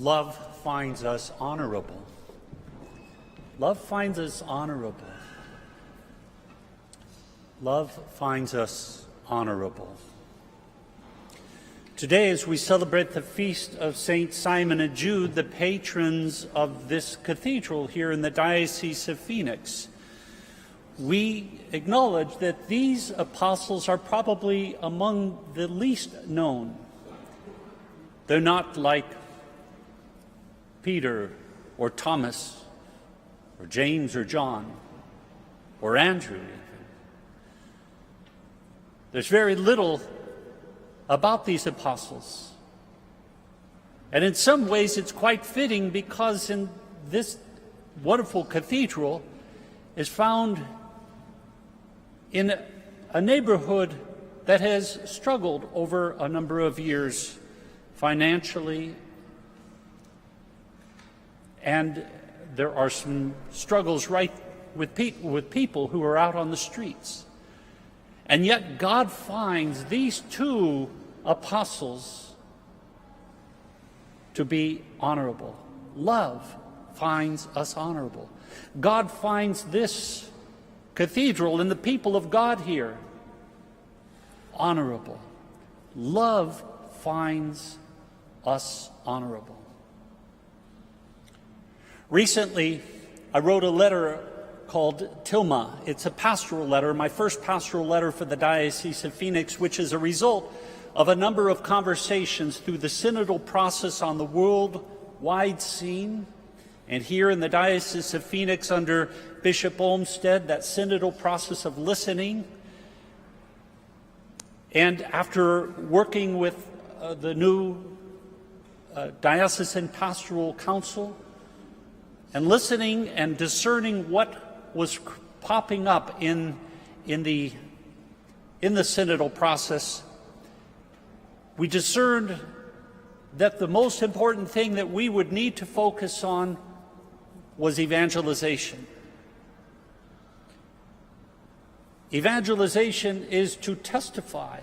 Love finds us honorable. Love finds us honorable. Love finds us honorable. Today, as we celebrate the feast of St. Simon and Jude, the patrons of this cathedral here in the Diocese of Phoenix, we acknowledge that these apostles are probably among the least known. They're not like Peter or Thomas or James or John or Andrew even. There's very little about these apostles. And in some ways it's quite fitting, because in this wonderful cathedral is found in a neighborhood that has struggled over a number of years financially, and there are some struggles right with people who are out on the streets. And yet God finds these two apostles to be honorable. Love finds us honorable. God finds this cathedral and the people of God here honorable. Love finds us honorable. Recently, I wrote a letter called Tilma. It's a pastoral letter, my first pastoral letter for the Diocese of Phoenix, which is a result of a number of conversations through the synodal process on the worldwide scene. And here in the Diocese of Phoenix under Bishop Olmsted, that synodal process of listening. And after working with the new Diocesan Pastoral Council, and listening and discerning what was popping up in the synodal process, we discerned that the most important thing that we would need to focus on was evangelization. Evangelization is to testify.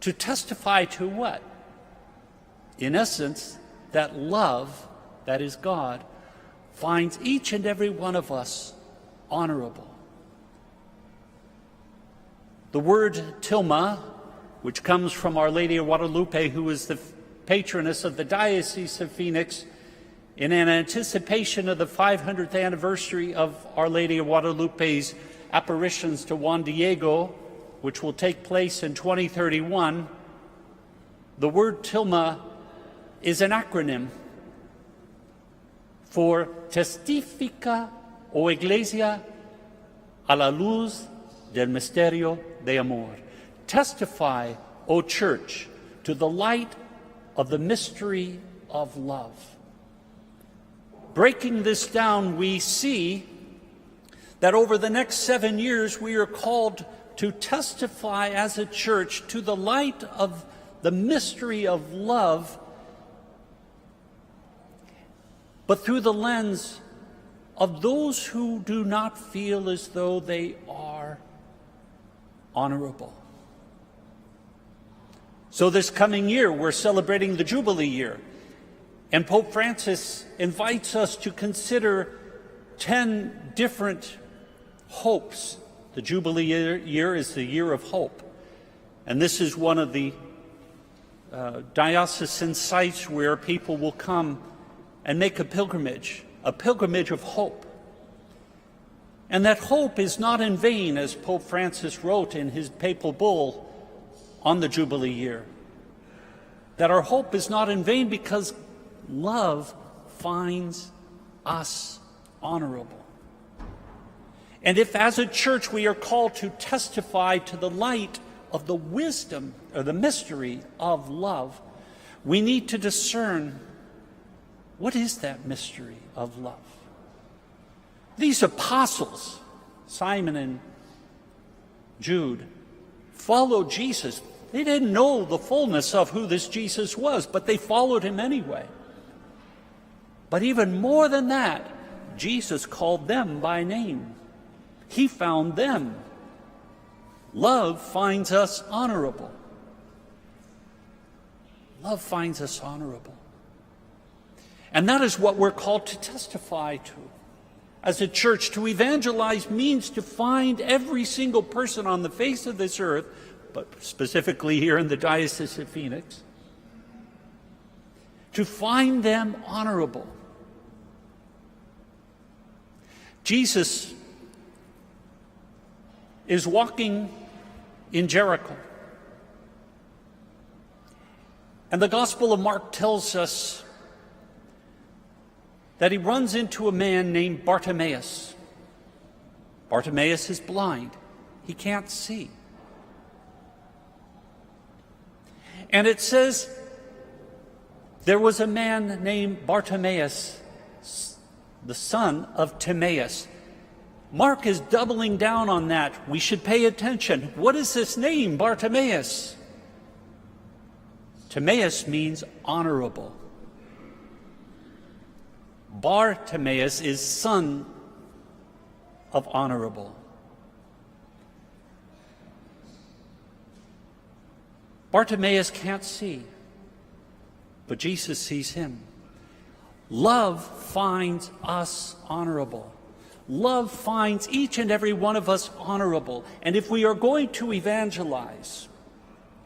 To testify to what? In essence, that love, that is God, finds each and every one of us honorable. The word Tilma, which comes from Our Lady of Guadalupe, who is the patroness of the Diocese of Phoenix, in an anticipation of the 500th anniversary of Our Lady of Guadalupe's apparitions to Juan Diego, which will take place in 2031, the word Tilma is an acronym for Testifica, o Iglesia, a la luz del misterio de amor. Testify, O Church, to the light of the mystery of love. Breaking this down, we see that over the next 7 years we are called to testify as a church to the light of the mystery of love, but through the lens of those who do not feel as though they are honorable. So this coming year, we're celebrating the Jubilee year, and Pope Francis invites us to consider 10 different hopes. The Jubilee year is the year of hope, and this is one of the diocesan sites where people will come and make a pilgrimage of hope. And that hope is not in vain, as Pope Francis wrote in his papal bull on the Jubilee year. That our hope is not in vain because love finds us honorable. And if as a church we are called to testify to the light of the wisdom or the mystery of love, we need to discern, what is that mystery of love? These apostles, Simon and Jude, followed Jesus. They didn't know the fullness of who this Jesus was, but they followed him anyway. But even more than that, Jesus called them by name. He found them. Love finds us honorable. Love finds us honorable. And that is what we're called to testify to. As a church, to evangelize means to find every single person on the face of this earth, but specifically here in the Diocese of Phoenix, to find them honorable. Jesus is walking in Jericho. And the Gospel of Mark tells us that he runs into a man named Bartimaeus. Bartimaeus is blind. He can't see. And it says there was a man named Bartimaeus, the son of Timaeus. Mark is doubling down on that. We should pay attention. What is this name, Bartimaeus? Timaeus means honorable. Bartimaeus is son of honorable. Bartimaeus can't see, but Jesus sees him. Love finds us honorable. Love finds each and every one of us honorable. And if we are going to evangelize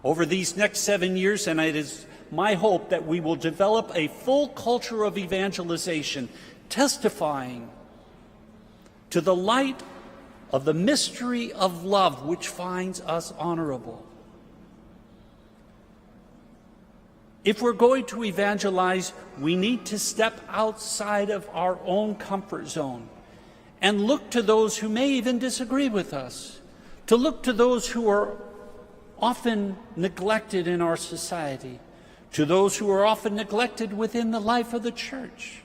over these next 7 years, and it is my hope that we will develop a full culture of evangelization, testifying to the light of the mystery of love which finds us honorable. If we're going to evangelize, we need to step outside of our own comfort zone and look to those who may even disagree with us, to look to those who are often neglected in our society, to those who are often neglected within the life of the church.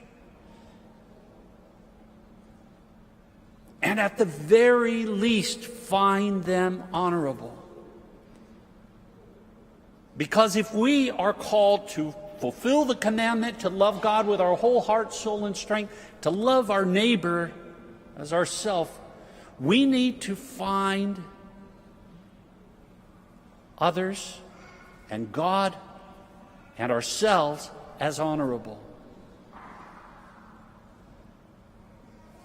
And at the very least, find them honorable. Because if we are called to fulfill the commandment to love God with our whole heart, soul, and strength, to love our neighbor as ourself, we need to find others and God and ourselves as honorable.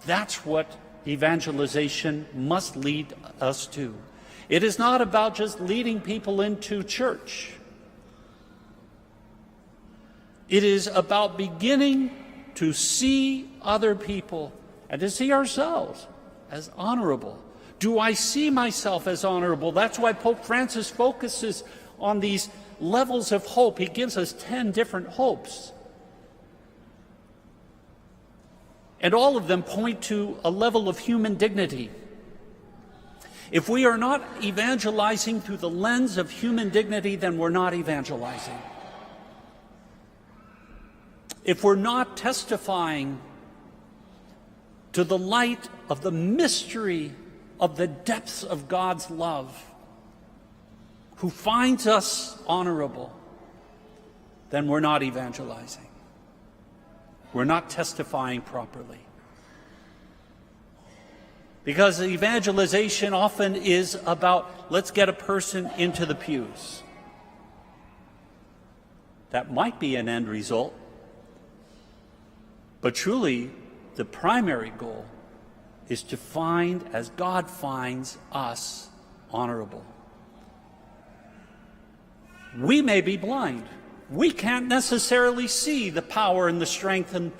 That's what evangelization must lead us to. It is not about just leading people into church. It is about beginning to see other people and to see ourselves as honorable. Do I see myself as honorable? That's why Pope Francis focuses on these levels of hope. He gives us 10 different hopes. And all of them point to a level of human dignity. If we are not evangelizing through the lens of human dignity, then we're not evangelizing. If we're not testifying to the light of the mystery of the depths of God's love, who finds us honorable, then we're not evangelizing. We're not testifying properly. Because evangelization often is about, let's get a person into the pews. That might be an end result, but truly the primary goal is to find, as God finds us, honorable. We may be blind. We can't necessarily see the power and the strength and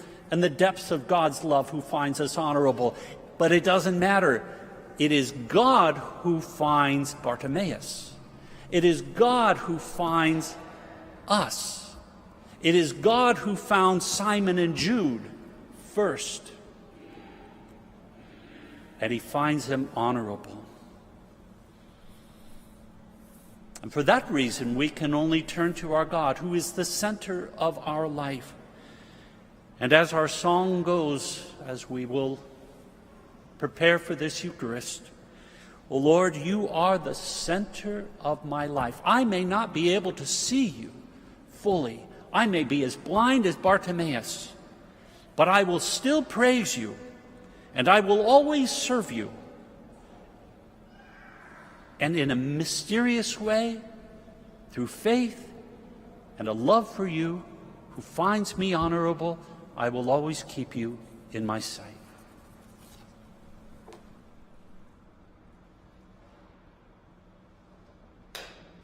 the depths of God's love who finds us honorable. But it doesn't matter. It is God who finds Bartimaeus. It is God who finds us. It is God who found Simon and Jude first. And he finds them honorable. And for that reason, we can only turn to our God, who is the center of our life. And as our song goes, as we will prepare for this Eucharist, O Lord, you are the center of my life. I may not be able to see you fully. I may be as blind as Bartimaeus, but I will still praise you, and I will always serve you. And in a mysterious way, through faith and a love for you, who finds me honorable, I will always keep you in my sight.